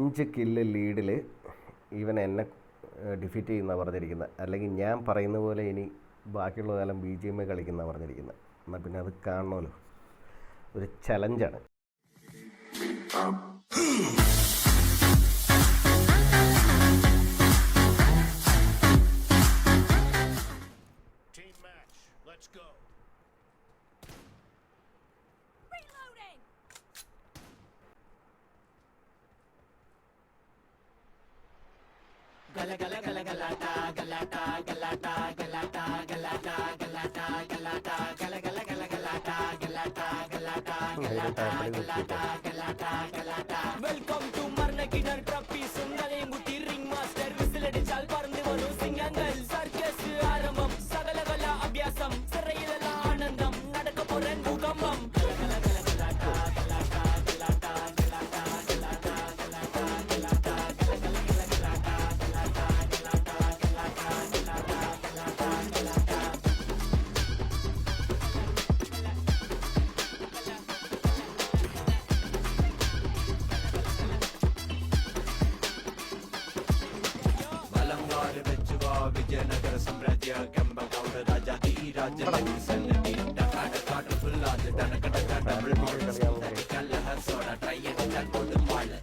5 kill ലീഡിൽ ഇവൻ എന്നെ defeat ചെയ്യുന്നതാണ് പറഞ്ഞിരിക്കുന്നത്. അല്ലെങ്കിൽ ഞാൻ പറയുന്ന പോലെ ഇനി ബാക്കിയുള്ള കാലം BGMA കളിക്കുന്നതാണ് പറഞ്ഞിരിക്കുന്നത്. എന്നാൽ പിന്നെ അത് കാണണമല്ലോ, ഒരു ചലഞ്ചാണ്. വെൽക്കം ടു മർണക്കിണർ ട്രപ്പീസും തലയും കുത്തി റിംഗ് മാസ്റ്റർ വിസിലടിച്ചാൽ പറന്നു വരും സിംഗങ്ങൾ സർക്കസ് ആരംഭം സകല കല അഭ്യാസം സിറയിലുള്ള ആനന്ദം നടക്കപ്പോരാൻ ഭൂകമ്പം വിജയനഗര സാമ്രാജ്യ കെമ്പകൗഡ രാജാതി രാജനഗരി സന്നദ്ധി ടകാട കാട് ഫുള്ളാത് ടനകടക ഡബിൾ മോഡൽസ് കല്ലഹ സോഡ ട്രൈ അടിച്ചാൽ കൊടും വാള്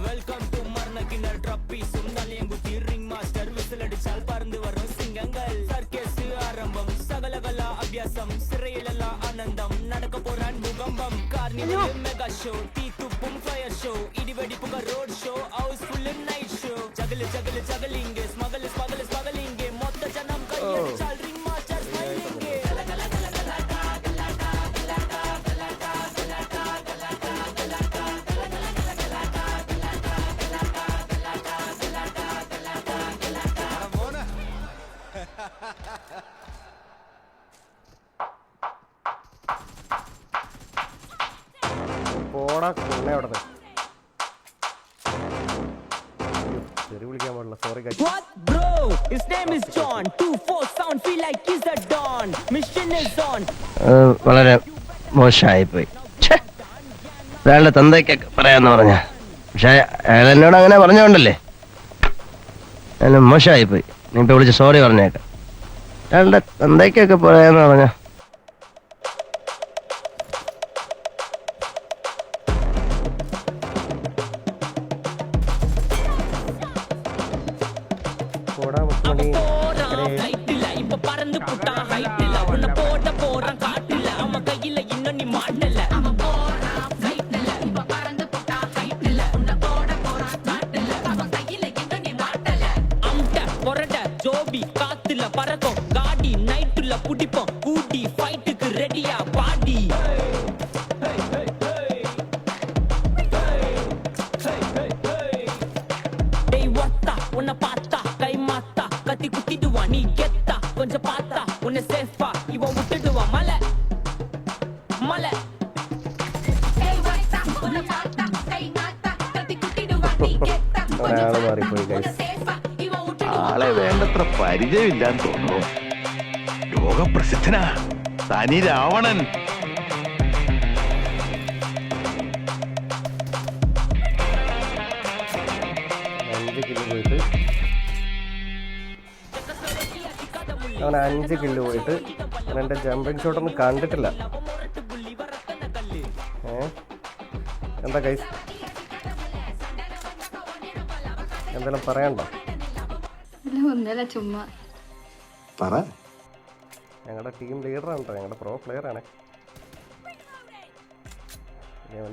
വെൽക്കം ടു മർണക്കിണർ ട്രപ്പീസും തലയും കുത്തി റിംഗ് മാസ്റ്റർ വിസിലടിച്ചാൽ പറന്നു വരും സിംഗങ്ങൾ സർക്കസ് ആരംഭം സകല കല അഭ്യാസം സിറയിലുള്ള ആനന്ദം നടക്കപ്പോരാൻ ഭൂകമ്പം കാർണിവൽ മെഗാ ഷോ തീത്തുപ്പും ഫയർ ഷോ ഇടിവെടിപ്പുക road show housefull night show juggle juggle juggling smuggle smuggle smuggling മൊത്ത ജനം കൈയടിച്ചാൽ റിംഗ് മാസ്റ്റർ സ്മൈലിംഗ് പോടാ കൊള്ളേ അവിടെ തെറി വിളിക്കാൻ പാടില്ല. Sorry guys. What bro? His name is John. 2-4 sound feel like he's a don. Mission is on. വളരെ മോശമായിപ്പോയി. അയാളുടെ തന്തയ്ക്കൊക്കെ പറയാന്ന് പറഞ്ഞ, പക്ഷെ അയാൾ എന്നോട് അങ്ങനെ പറഞ്ഞോണ്ടല്ലേ അയാൾ മോശമായിപ്പോയി. നീ ഇപ്പൊ വിളിച്ച് സോറി പറഞ്ഞേക്കാം. അയാളുടെ തന്തയ്ക്കൊക്കെ പറയാന്ന് പറഞ്ഞ പോടാ മുത്തുമണി. ஜோபி காத்துல பறக்கும் காடி நைட்டுல புடிப்போம் கூடி ஃபைட்டுக்கு ரெடியா பாடி டேய் வத்தா உன்னை பார்த்தா கை மாத்தா கத்தி குத்திடுவா நீ கெத்தா கொஞ்சம் பார்த்தா உன்னை சேஃபா இவன் விட்டுடுவா மலை மலை ഒരാള് മാറിപ്പോയി ഗൈസ്. ആളെ വേണ്ടത്ര പരിചയമില്ലാന്ന് തോന്നുന്നു. ലോകപ്രസിദ്ധനാ തനി രാവണൻ. 5 കില്ല് പോയിട്ട് അവൻ 5 കില്ല് പോയിട്ട് എൻ്റെ ജമ്പിങ് ഷോട്ടൊന്നും കണ്ടിട്ടില്ല. എന്താ ഗൈസ്, എന്തെങ്കിലും പറയണ്ടോ? ഒന്നല്ല ചുമ്മാ പറ. ഞങ്ങളുടെ ടീം ലീഡറാണ് കേട്ടോ, ഞങ്ങളുടെ പ്രോ പ്ലെയറാണ്.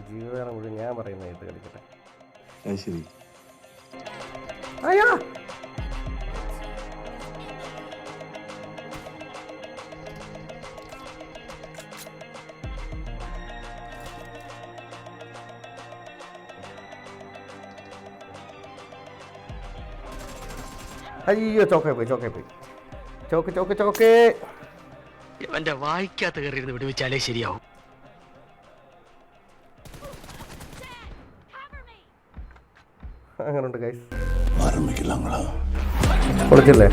ജീവിതകാലം മുഴുവൻ ഞാൻ പറയുന്നതായിട്ട് കളിക്കട്ടെ. ശരി. അയ്യോ അയ്യോ ചോക്കെ പോയി ചോക്ക് എന്റെ വായിക്കാത്ത കയറിയിരുന്ന് വിടുവിച്ചാലേ ശരിയാവും. അങ്ങനുണ്ട് guys. പൊളിച്ചില്ലേ?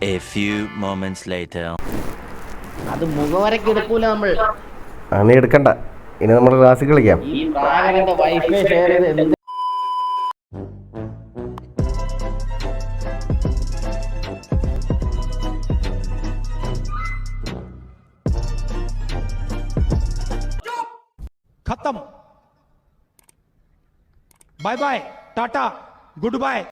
A few moments later. അത് മുഖവരക്ക് എടുക്കൂല നമ്മൾ. നീ എടുക്കണ്ട, ഇനി നമ്മൾ ക്ലാസ്സിൽ കളിക്കാം. ഈ പ്രാകരന്റെ വൈഫൈ ഷെയർ ചെയ്ത് എന്ത് खत्म. बाय बाय, टाटा, गुड बाय.